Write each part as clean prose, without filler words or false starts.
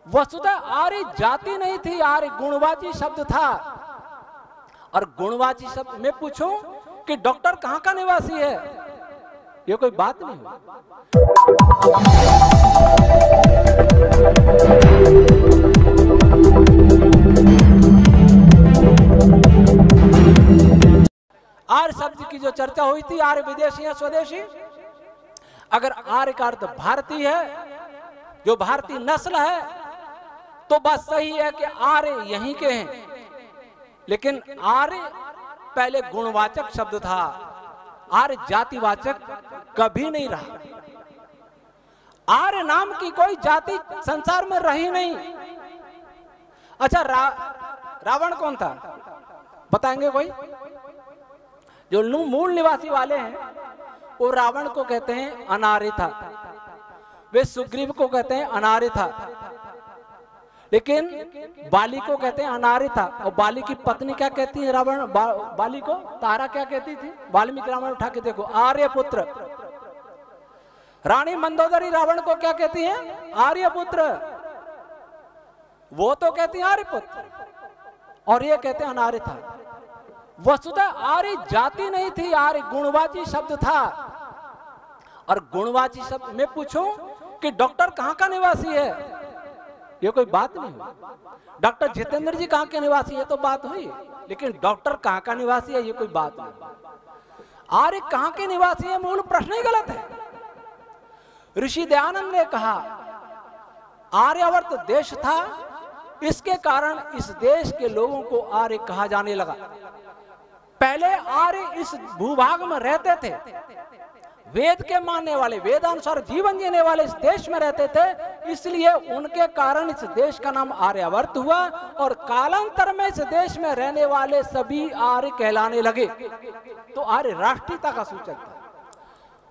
वसुधा आर्य जाति नहीं थी, आर्य गुणवाची शब्द था। और गुणवाची शब्द में पूछूं कि डॉक्टर कहां का निवासी है, ये कोई बात नहीं हुई। आर्य शब्द की जो चर्चा हुई थी, आर्य विदेशी या स्वदेशी, अगर आर्य का अर्थ भारतीय है, जो भारतीय नस्ल है, तो बात सही है कि आर्य यहीं के हैं। लेकिन आर्य पहले गुणवाचक शब्द था, आर्य जातिवाचक कभी नहीं रहा। आर्य नाम की कोई जाति संसार में रही नहीं। अच्छा, रावण कौन था बताएंगे कोई? जो मूल निवासी वाले हैं वो रावण को कहते हैं अनार्य था, वे सुग्रीव को कहते हैं अनार्य था, लेकिन बाली को कहते हैं अनार्य था। और बाली की पत्नी क्या कहती है रावण बाली को? तारा क्या कहती थी? वाल्मीकि रामायण उठा के देखो, आर्यपुत्र। रानी मंदोदरी रावण को क्या कहती है? आर्यपुत्र। वो तो कहती है आर्यपुत्र, और ये कहते हैं अनार्य था। वसुधा आर्य जाति नहीं थी, आर्य गुणवाची शब्द था। और गुणवाची शब्द में पूछूं कि डॉक्टर कहां का निवासी है, ये कोई बात नहीं हुई। डॉक्टर जितेंद्र जी कहां के निवासी है तो बात हुई, लेकिन डॉक्टर कहां का निवासी है ये कोई बात नहीं। आर्य कहां के निवासी है, मूल प्रश्न ही गलत है। ऋषि दयानंद ने कहा आर्यावर्त देश था, इसके कारण इस देश के लोगों को आर्य कहा जाने लगा। पहले आर्य इस भूभाग में रहते थे, वेद के मानने वाले, वेदानुसार जीवन जीने वाले इस देश में रहते थे, इसलिए उनके कारण इस देश का नाम आर्यावर्त हुआ। और कालांतर में इस देश में रहने वाले सभी आर्य कहलाने लगे। तो आर्य राष्ट्रीयता का सूचक था,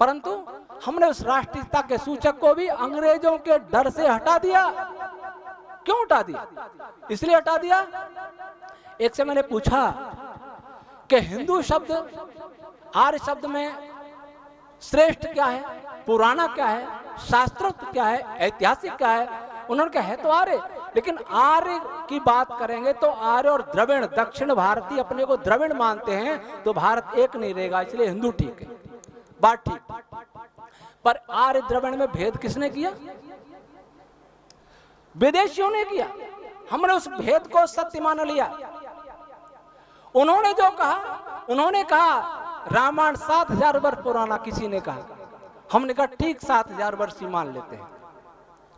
परंतु हमने उस राष्ट्रीयता के सूचक को भी अंग्रेजों के डर से हटा दिया। क्यों हटा दिया? इसलिए हटा दिया, एक से मैंने पूछा कि हिंदू शब्द आर्य शब्द में श्रेष्ठ क्या है, पुराना क्या है, शास्त्रोक्त क्या है, ऐतिहासिक क्या है? उन्होंने कहा है तो आर्य, लेकिन आर्य की बात करेंगे तो आर्य और द्रविड़, दक्षिण भारतीय अपने को द्रविड़ मानते हैं, तो भारत एक नहीं रहेगा, इसलिए हिंदू ठीक है, बात ठीक। पर आर्य द्रविड़ में भेद किसने किया? विदेशियों ने किया। हमने उस भेद को सत्य मान लिया। उन्होंने जो कहा, उन्होंने कहा रामायण 7000 वर्ष पुराना, किसी ने कहा, हमने कहा ठीक 7000 वर्ष ही मान लेते हैं।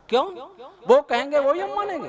क्यों? वो कहेंगे वही हम मानेंगे।